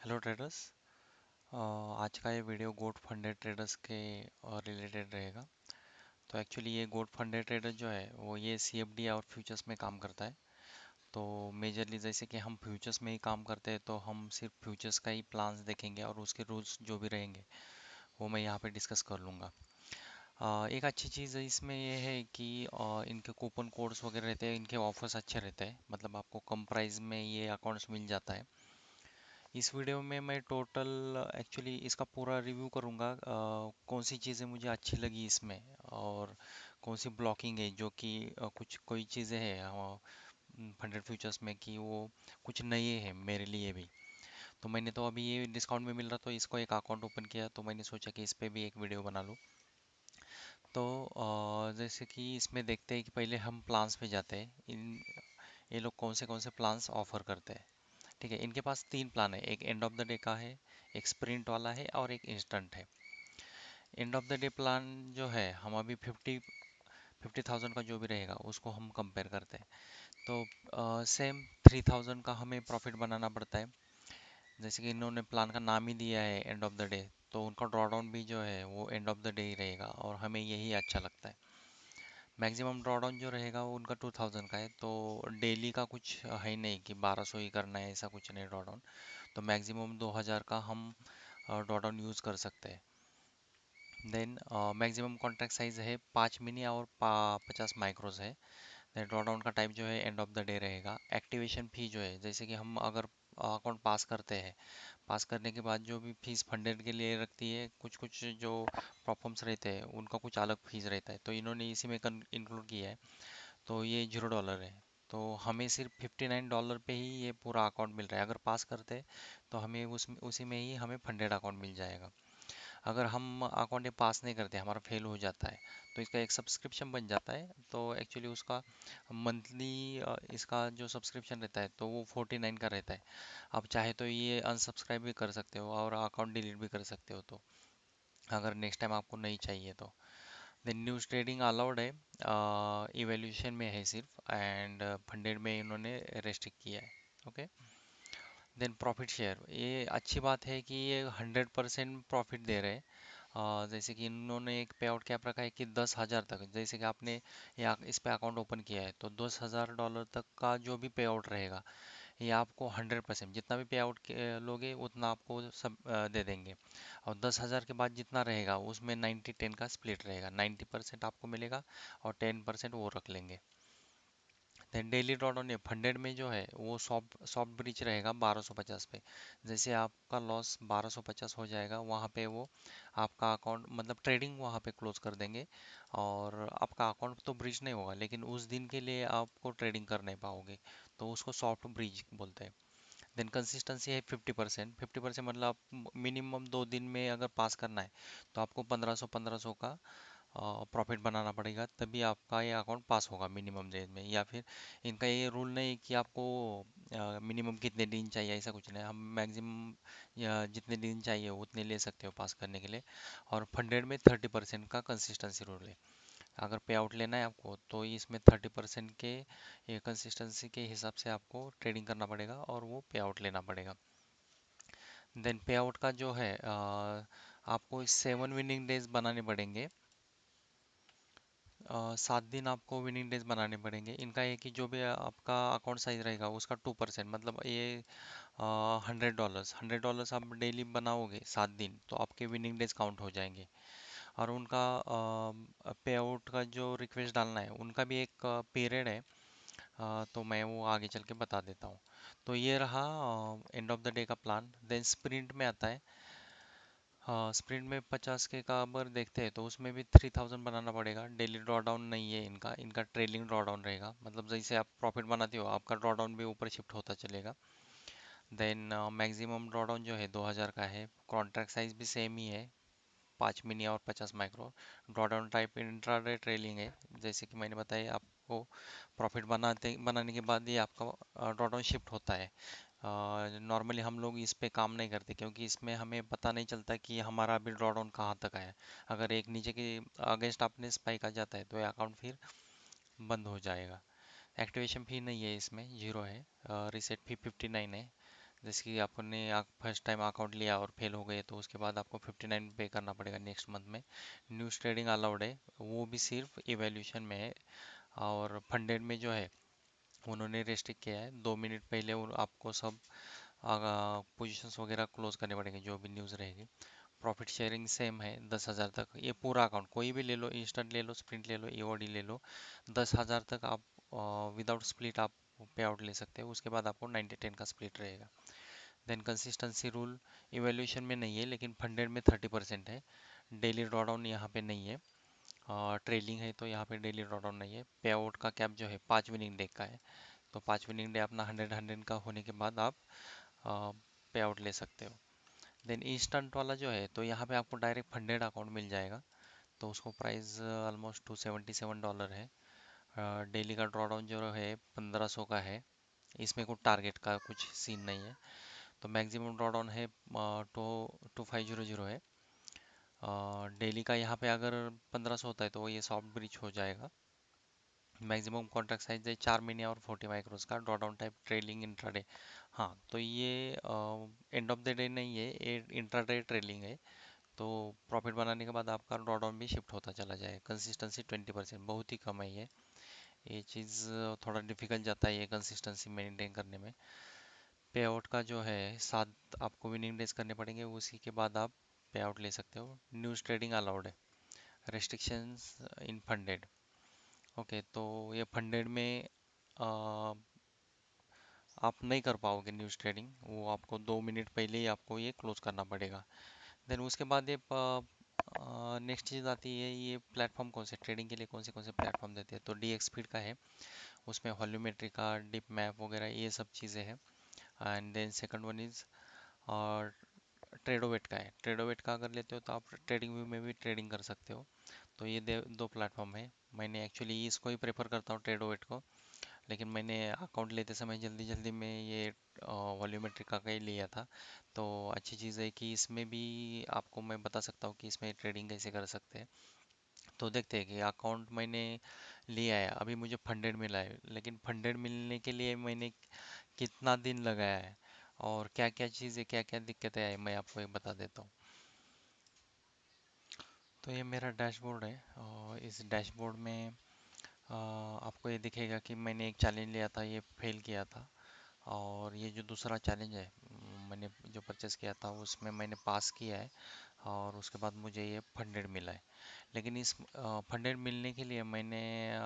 Hello traders. आज का ये वीडियो गोट फंडेड ट्रेडर्स के रिलेटेड रहेगा। तो एक्चुअली ये गोट फंडेड ट्रेडर जो है वो ये सीएफडी और फ्यूचर्स में काम करता है। तो मेजरली जैसे कि हम फ्यूचर्स में ही काम करते हैं तो हम सिर्फ फ्यूचर्स का ही प्लान्स देखेंगे और उसके रूल्स जो भी रहेंगे वो मैं यहाँ पे डिस्कस कर लूँगा। एक अच्छी चीज़ इसमें ये है कि इनके कूपन कोड्स वगैरह रहते हैं, इनके ऑफर्स अच्छे रहते हैं, मतलब आपको कम प्राइस में ये अकाउंट्स मिल जाता है। इस वीडियो में मैं टोटल एक्चुअली इसका पूरा रिव्यू करूंगा, कौन सी चीज़ें मुझे अच्छी लगी इसमें और कौन सी ब्लॉकिंग है जो कि कुछ कोई चीज़ें हैं फंडेड फ्यूचर्स में कि वो कुछ नए हैं मेरे लिए भी। तो मैंने तो अभी ये डिस्काउंट में मिल रहा तो इसको एक अकाउंट ओपन किया, तो मैंने सोचा कि इस पे भी एक वीडियो बना लूँ। तो जैसे कि इसमें देखते हैं कि पहले हम प्लान्स पे जाते हैं। ये लोग कौन से प्लान्स ऑफर करते हैं। ठीक है, इनके पास तीन प्लान है, एक एंड ऑफ द डे का है, एक स्प्रिंट वाला है और एक इंस्टेंट है। End of the day plan जो है हम अभी 50,000 का जो भी रहेगा उसको हम कंपेयर करते हैं। तो सेम 3,000 का हमें प्रॉफिट बनाना पड़ता है। जैसे कि इन्होंने प्लान का नाम ही दिया है एंड ऑफ द डे, तो उनका ड्रॉ डाउन भी जो है वो एंड ऑफ द डे ही रहेगा और हमें यही अच्छा लगता है। मैक्सिमम ड्रॉ डाउन जो रहेगा वो उनका 2,000 का है, तो डेली का कुछ है ही नहीं कि 1200 ही करना है, ऐसा कुछ नहीं ड्रॉ डाउन। तो मैक्सिमम 2,000 का हम डॉट ऑन यूज़ कर सकते हैं। देन मैक्सिमम कॉन्ट्रैक्ट साइज है 5 मिनी और 50 माइक्रोज है। देन ड्रॉ डाउन का टाइप जो है एंड ऑफ द डे रहेगा। एक्टिवेशन फी जो है, जैसे कि हम अगर अकाउंट पास करते हैं, पास करने के बाद जो भी फीस फंडेड के लिए रखती है, कुछ कुछ जो प्रॉब्लम्स रहते हैं उनका कुछ अलग फीस रहता है, तो इन्होंने इसी में इंक्लूड किया है। तो ये $0 है। तो हमें सिर्फ $59 पे ही ये पूरा अकाउंट मिल रहा है। अगर पास करते हैं तो हमें उसी में ही हमें फंडेड अकाउंट मिल जाएगा। अगर हम अकाउंट ये पास नहीं करते, हमारा फेल हो जाता है, तो इसका एक सब्सक्रिप्शन बन जाता है। तो एक्चुअली उसका मंथली इसका जो सब्सक्रिप्शन रहता है तो वो 49 का रहता है। आप चाहे तो ये अनसब्सक्राइब भी कर सकते हो और अकाउंट डिलीट भी कर सकते हो, तो अगर नेक्स्ट टाइम आपको नहीं चाहिए तो। देन न्यूज़ ट्रेडिंग अलाउड है, इवैल्यूएशन में है सिर्फ, एंड फंडेड में इन्होंने रेस्ट्रिक्ट किया है। ओके। देन प्रॉफिट शेयर, ये अच्छी बात है कि ये 100% प्रॉफिट दे रहे हैं। जैसे कि इन्होंने एक पे आउट कैप रखा है कि 10,000 तक, जैसे कि आपने इस पे अकाउंट ओपन किया है तो $10,000 तक का जो भी पे आउट रहेगा ये आपको 100%, जितना भी पे आउट लोगे उतना आपको सब दे देंगे। और 10,000 के बाद जितना रहेगा उसमें 90-10 का स्प्लिट रहेगा, 90% आपको मिलेगा और 10% वो रख लेंगे। Then daily draw down funded में जो है वो सॉफ्ट सॉफ्ट ब्रिज रहेगा 1250 पे। जैसे आपका लॉस 1250 हो जाएगा वहाँ पे वो आपका अकाउंट, मतलब ट्रेडिंग वहाँ पे क्लोज कर देंगे और आपका अकाउंट तो ब्रिज नहीं होगा, लेकिन उस दिन के लिए आपको ट्रेडिंग कर नहीं पाओगे, तो उसको सॉफ्ट ब्रिज बोलते हैं। देन कंसिस्टेंसी है 50%। 50% मतलब आप मिनिमम 2 दिन में अगर पास करना है तो आपको 1500 का प्रॉफिट बनाना पड़ेगा, तभी आपका ये अकाउंट पास होगा मिनिमम डेज में। या फिर इनका ये रूल नहीं कि आपको मिनिमम कितने दिन चाहिए, ऐसा कुछ नहीं, हम मैक्सिमम जितने दिन चाहिए उतने ले सकते हो पास करने के लिए। और फंडेड में 30% का कंसिस्टेंसी रूल है। अगर पे आउट लेना है आपको तो इसमें 30% के ये कंसिस्टेंसी के हिसाब से आपको ट्रेडिंग करना पड़ेगा और वो पे आउट लेना पड़ेगा। देन पे आउट का जो है आपको 7 विनिंग डेज बनाने पड़ेंगे। 7 दिन आपको विनिंग डेज बनाने पड़ेंगे। इनका है कि जो भी आपका अकाउंट साइज रहेगा उसका 2%, मतलब ये $100 आप डेली बनाओगे 7 दिन तो आपके विनिंग डेज काउंट हो जाएंगे। और उनका पे आउट का जो रिक्वेस्ट डालना है उनका भी एक पीरियड है। तो मैं वो आगे चल के बता देता हूँ। तो ये रहा एंड ऑफ द डे का प्लान। देन स्प्रिंट में आता है। हाँ, स्प्रिंट में 50 के का अगर देखते हैं तो उसमें भी 3,000 बनाना पड़ेगा। डेली ड्रॉ डाउन नहीं है इनका, इनका ट्रेलिंग ड्रॉ डाउन रहेगा, मतलब जैसे आप प्रॉफिट बनाते हो आपका ड्रॉ डाउन भी ऊपर शिफ्ट होता चलेगा। देन मैक्सिमम ड्रॉ डाउन जो है 2,000 का है। कॉन्ट्रैक्ट साइज भी सेम ही है, 5 मिनी और 50 micro. Draw down type intraday trailing है, जैसे कि मैंने बताया आपको। प्रॉफिट बनाने के बाद ये आपका ड्रॉ डाउन शिफ्ट होता है। नॉर्मली हम लोग इस पे काम नहीं करते क्योंकि इसमें हमें पता नहीं चलता कि हमारा अभी ड्रॉ डाउन कहाँ तक आया है। अगर एक नीचे के अगेंस्ट आपने स्पाइक आ जाता है तो ये अकाउंट फिर बंद हो जाएगा। एक्टिवेशन फी नहीं है इसमें, जीरो है। रीसेट फी 59 है। जैसे कि आपने फर्स्ट टाइम अकाउंट लिया और फेल हो गए तो उसके बाद आपको 59 पे करना पड़ेगा नेक्स्ट मंथ में। न्यूज़ ट्रेडिंग अलाउड है, वो भी सिर्फ इवैल्यूएशन में है। और फंडेड में जो है उन्होंने रेस्ट्रिक्ट किया है, 2 मिनट पहले आपको सब पोजीशंस वगैरह क्लोज करने पड़ेंगे जो भी न्यूज़ रहेगी। प्रॉफिट शेयरिंग सेम है 10,000 तक, ये पूरा अकाउंट कोई भी ले लो, इंस्टेंट ले लो, स्प्रिंट ले लो, ईओडी ले लो, 10,000 तक आप विदाउट स्प्लिट आप पे आउट ले सकते हो। उसके बाद आपको 90-10 का स्प्लिट रहेगा। देन कंसिस्टेंसी रूल इवैल्यूएशन में नहीं है लेकिन फंडेड में 30% है। डेली ड्रॉडाउन यहाँ पे नहीं है, ट्रेलिंग है तो यहाँ पे डेली ड्रॉडाउन नहीं है। पे आउट का कैप जो है 5 विनिंग डे का है, तो 5 विनिंग डे अपना 100-100 का होने के बाद आप पे आउट ले सकते हो। देन इंस्टेंट वाला जो है तो यहाँ पे आपको डायरेक्ट फंडेड अकाउंट मिल जाएगा, तो उसको प्राइस ऑलमोस्ट $277 है। डेली का ड्रॉडाउन जो है 1500 का है, इसमें कोई टारगेट का कुछ सीन नहीं है। तो मैक्सिमम ड्रॉडाउन है टू 2500 है। डेली का यहाँ पे अगर 1500 होता है तो ये सॉफ्ट ब्रिज हो जाएगा। मैक्सिमम कॉन्ट्रैक्ट साइज है 4 महीने और 40 माइक्रोस का। Drawdown type trailing intraday. हाँ, तो ये एंड ऑफ द डे नहीं है, ये इंट्राडे ट्रेलिंग है। तो प्रॉफिट बनाने के बाद आपका ड्रॉडाउन भी शिफ्ट होता चला जाए। कंसिस्टेंसी 20%, बहुत ही कम है ये चीज़ थोड़ा डिफिकल्ट जाता है ये कंसिस्टेंसी मेंटेन करने में। पे आउट का जो है 7 आपको विनिंग डेज करने पड़ेंगे, उसी के बाद आप पे आउट ले सकते हो। न्यूज़ ट्रेडिंग अलाउड है। रेस्ट्रिक्शंस इन फंडेड। ओके, तो ये फंडेड में आ, आप नहीं कर पाओगे न्यूज़ ट्रेडिंग, वो आपको 2 मिनट पहले ही आपको ये क्लोज करना पड़ेगा। देन उसके बाद ये नेक्स्ट चीज़ आती है, ये प्लेटफॉर्म कौन से ट्रेडिंग के लिए कौन से प्लेटफॉर्म देते हैं, तो डी एक्सपीड का है। उसमें वॉल्यूमेट्री का डिप मैप वगैरह ये सब चीज़ें हैं। And then second one is और ट्रेडोवेट का है। ट्रेडोवेट का अगर लेते हो तो आप ट्रेडिंग व्यू में भी ट्रेडिंग कर सकते हो। तो ये दो प्लेटफॉर्म है। मैंने एक्चुअली इसको ही प्रेफर करता हूँ, ट्रेडोवेट को। लेकिन मैंने अकाउंट लेते समय जल्दी जल्दी में ये वॉल्यूमेट्रिक का ही लिया था। तो अच्छी चीज़ है कि इसमें भी आपको मैं बता सकता हूँ कि इसमें ट्रेडिंग कैसे कर सकते हैं। तो देखते हैं कि अकाउंट मैंने लिया है, अभी मुझे फंडेड मिला है, लेकिन फंडेड मिलने के लिए मैंने कितना दिन लगाया है और क्या क्या चीज़ें क्या क्या दिक्कतें आई मैं आपको एक बता देता हूँ। तो ये मेरा डैशबोर्ड है और इस डैशबोर्ड में आपको ये दिखेगा कि मैंने एक चैलेंज लिया था, ये फेल किया था। और ये जो दूसरा चैलेंज है मैंने जो परचेस किया था उसमें मैंने पास किया है और उसके बाद मुझे ये फंडेड मिला है। लेकिन इस फंडेड मिलने के लिए मैंने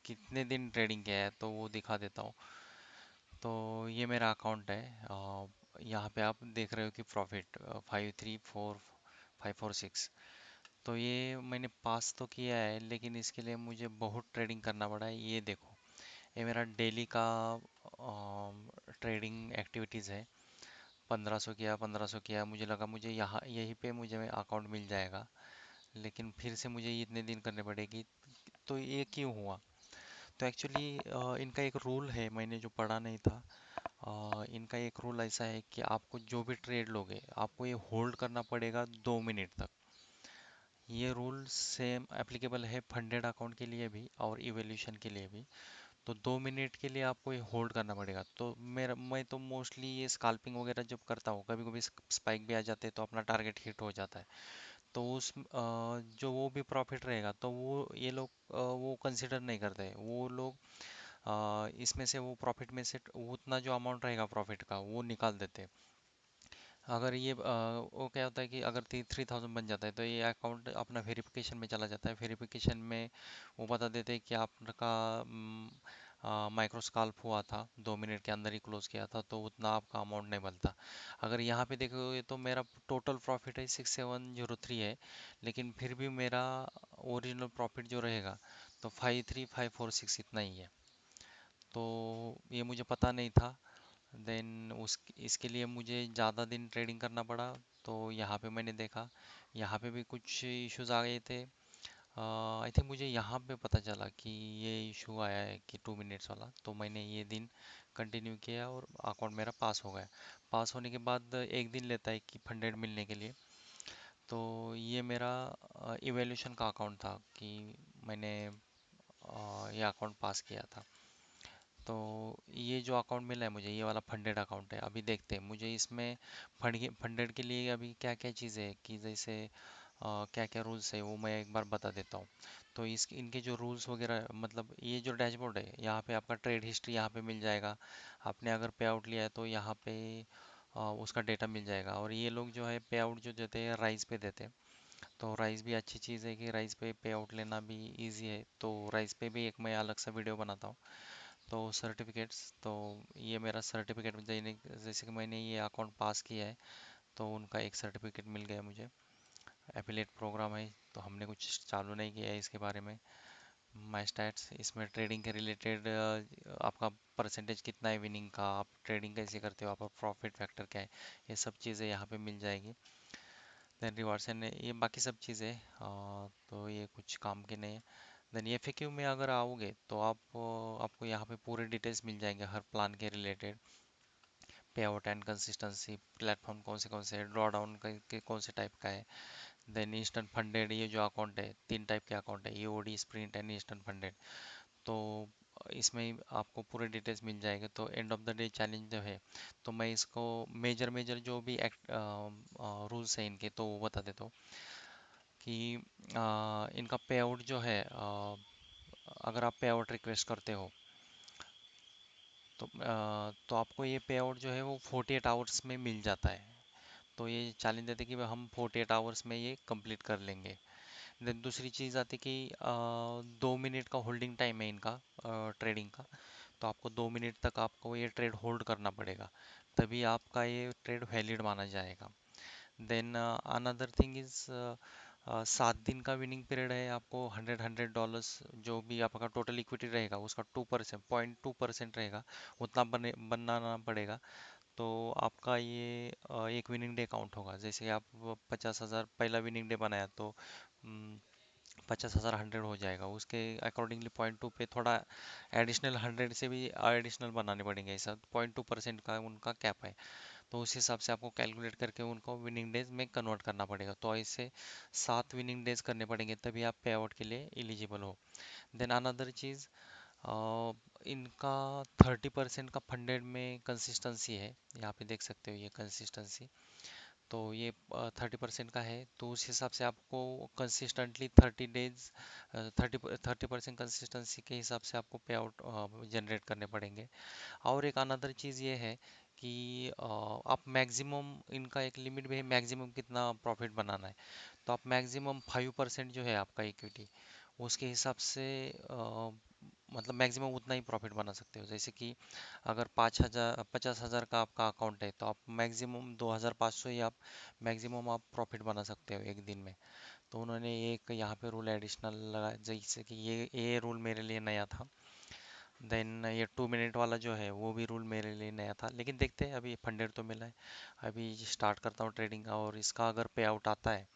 कितने दिन ट्रेडिंग किया है तो वो दिखा देता हूँ। तो ये मेरा अकाउंट है। यहाँ पे आप देख रहे हो कि प्रॉफिट 534,546। तो ये मैंने पास तो किया है लेकिन इसके लिए मुझे बहुत ट्रेडिंग करना पड़ा है। ये देखो, ये मेरा डेली का ट्रेडिंग एक्टिविटीज़ है। 1500 किया, 1500 किया, मुझे लगा मुझे यहाँ यहीं पे मुझे अकाउंट मिल जाएगा, लेकिन फिर से मुझे ये इतने दिन करने पड़ेगी। तो ये क्यों हुआ? तो एक्चुअली इनका एक रूल है, मैंने जो पढ़ा नहीं था। इनका एक रूल ऐसा है कि आपको जो भी ट्रेड लोगे आपको ये होल्ड करना पड़ेगा 2 मिनट तक। ये रूल सेम एप्लीकेबल है फंडेड अकाउंट के लिए भी और इवोल्यूशन के लिए भी। तो 2 मिनट के लिए आपको ये होल्ड करना पड़ेगा। तो मैं तो मोस्टली ये स्काल्पिंग वगैरह जब करता हूँ, कभी कभी स्पाइक भी आ जाते हैं तो अपना टारगेट हिट हो जाता है। तो जो वो भी प्रॉफिट रहेगा तो वो ये लोग वो कंसिडर नहीं करते, वो लोग इसमें से वो प्रॉफिट में से उतना जो अमाउंट रहेगा प्रॉफिट का वो निकाल देते हैं। अगर ये वो क्या होता है कि अगर 3,000 बन जाता है तो ये अकाउंट अपना वेरिफिकेशन में चला जाता है। वेरिफिकेशन में वो बता देते हैं कि आपका माइक्रो स्काल्प हुआ था, 2 मिनट के अंदर ही क्लोज किया था, तो उतना आपका अमाउंट नहीं बनता। अगर यहाँ पे देखोगे तो मेरा टोटल प्रॉफिट है 6703 है, लेकिन फिर भी मेरा ओरिजिनल प्रॉफिट जो रहेगा तो 53546 इतना ही है। तो ये मुझे पता नहीं था। देन उस इसके लिए मुझे ज़्यादा दिन ट्रेडिंग करना पड़ा। तो यहाँ पे मैंने देखा, यहाँ पे भी कुछ इश्यूज आ गए थे। आई थिंक मुझे यहाँ पे पता चला कि ये इशू आया है कि 2 मिनट्स वाला, तो मैंने ये दिन कंटिन्यू किया और अकाउंट मेरा पास हो गया। पास होने के बाद एक दिन लेता है कि फंडेड मिलने के लिए। तो ये मेरा इवैल्यूएशन का अकाउंट था कि मैंने ये अकाउंट पास किया था। तो ये जो अकाउंट मिला है मुझे, ये वाला फंडेड अकाउंट है। अभी देखते हैं मुझे इसमें फंडेड के लिए अभी क्या क्या चीज़ें है, कि जैसे क्या क्या रूल्स है वो मैं एक बार बता देता हूँ। तो इस इनके जो रूल्स वगैरह, मतलब ये जो डैशबोर्ड है, यहाँ पे आपका ट्रेड हिस्ट्री यहाँ पे मिल जाएगा। आपने अगर पे आउट लिया है तो यहाँ पे उसका डेटा मिल जाएगा। और ये लोग जो है पे आउट जो देते हैं राइस पे देते हैं। तो राइस भी अच्छी चीज़ है कि राइस पे आउट लेना भी इजी है। तो राइस पे भी एक मैं अलग सा वीडियो बनाता हूँ। तो सर्टिफिकेट्स, तो ये मेरा सर्टिफिकेट देने, जैसे कि मैंने ये अकाउंट पास किया है तो उनका एक सर्टिफिकेट मिल गया मुझे। एफिलिएट प्रोग्राम है तो हमने कुछ चालू नहीं किया है इसके बारे में। माई स्टैट्स, इसमें ट्रेडिंग के रिलेटेड आपका परसेंटेज कितना है विनिंग का, आप ट्रेडिंग कैसे करते हो, आपका प्रॉफिट फैक्टर क्या है, ये सब चीज़ें यहाँ पे मिल जाएगी। देन रिवार्ड्स एंड ये बाकी सब चीज़ें तो ये कुछ काम की नहीं है। देन ये FAQ में अगर आओगे तो आपको यहाँ पे पूरे डिटेल्स मिल जाएंगे हर प्लान के रिलेटेड। पे आउट एंड कंसिस्टेंसी, प्लेटफॉर्म कौन से हैं, ड्रॉ डाउन के कौन से टाइप का है। देन इंस्टेंट फंडेड, ये जो अकाउंट है, तीन टाइप के अकाउंट है, EOD, sprint and instant funded. तो इसमें ही आपको पूरे डिटेल्स मिल जाएंगे। तो end of the day challenge जो है, तो मैं इसको मेजर मेजर जो भी एक्ट रूल्स हैं इनके, तो वो बता देता हूँ कि इनका पे आउट जो है, अगर आप पे आउट रिक्वेस्ट करते हो तो आपको ये पे आउट जो है वो 48 आवर्स में मिल जाता है। तो ये चैलेंज देते हैं कि भाई हम 48 आवर्स में ये कंप्लीट कर लेंगे। देन दूसरी चीज़ आती है कि 2 मिनट का होल्डिंग टाइम है इनका ट्रेडिंग का। तो आपको 2 मिनट तक आपको ये ट्रेड होल्ड करना पड़ेगा, तभी आपका ये ट्रेड वैलिड माना जाएगा। देन अनदर थिंग इज 7 दिन का विनिंग पीरियड है। आपको 100 $100 जो भी आपका टोटल इक्विटी रहेगा उसका 2%, 0.2% रहेगा, उतना बनाना पड़ेगा। तो आपका ये एक विनिंग डे काउंट होगा। जैसे आप 50,000 पहला विनिंग डे बनाया तो 50,000 100 हो जाएगा, उसके अकॉर्डिंगली 0.2 पे थोड़ा एडिशनल 100 से भी एडिशनल बनाने पड़ेंगे। ऐसा 0.2% का उनका कैप है। तो उस हिसाब से आपको कैलकुलेट करके उनको विनिंग डेज में कन्वर्ट करना पड़ेगा। तो ऐसे 7 विनिंग डेज करने पड़ेंगे तभी आप पे आउट के लिए एलिजिबल हो। देन अनदर चीज़, इनका 30% का फंडेड में कंसिस्टेंसी है। यहाँ पे देख सकते हो ये कंसिस्टेंसी। तो ये 30% का है, तो उस हिसाब से आपको कंसिस्टेंटली 30 डेज, 30% कंसिस्टेंसी के हिसाब से आपको पे आउट जनरेट करने पड़ेंगे। और एक अनदर चीज़ ये है कि आप मैक्सिमम, इनका एक लिमिट भी है मैक्सिमम कितना प्रॉफिट बनाना है। तो आप मैक्सिमम 5% जो है आपका इक्विटी, उसके हिसाब से मतलब मैक्सिमम उतना ही प्रॉफिट बना सकते हो। जैसे कि अगर 5,000 50,000 का आपका अकाउंट है तो आप मैक्सिमम 2,500 ही आप मैक्सिमम आप प्रॉफिट बना सकते हो एक दिन में। तो उन्होंने एक यहाँ पे रूल एडिशनल लगाया, जैसे कि ये रूल मेरे लिए नया था। देन ये 2 मिनट वाला जो है वो भी रूल मेरे लिए नया था, लेकिन देखते हैं, अभी फंडेड तो मिला है। अभी स्टार्ट करता हूँ ट्रेडिंग, और इसका अगर पे आउट आता है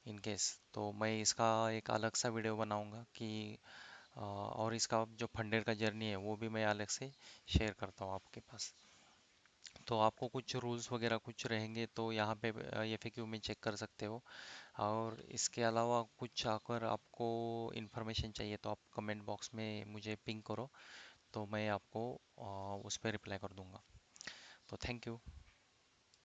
इन केस, तो मैं इसका एक अलग सा वीडियो बनाऊंगा कि और इसका जो फंडेड का जर्नी है वो भी मैं अलग से शेयर करता हूँ आपके पास। तो आपको कुछ रूल्स वगैरह कुछ रहेंगे तो यहाँ पे FAQ में चेक कर सकते हो। और इसके अलावा कुछ अगर आपको इन्फॉर्मेशन चाहिए तो आप कमेंट बॉक्स में मुझे पिंग करो, तो मैं आपको उस पर रिप्लाई कर दूंगा। तो थैंक यू।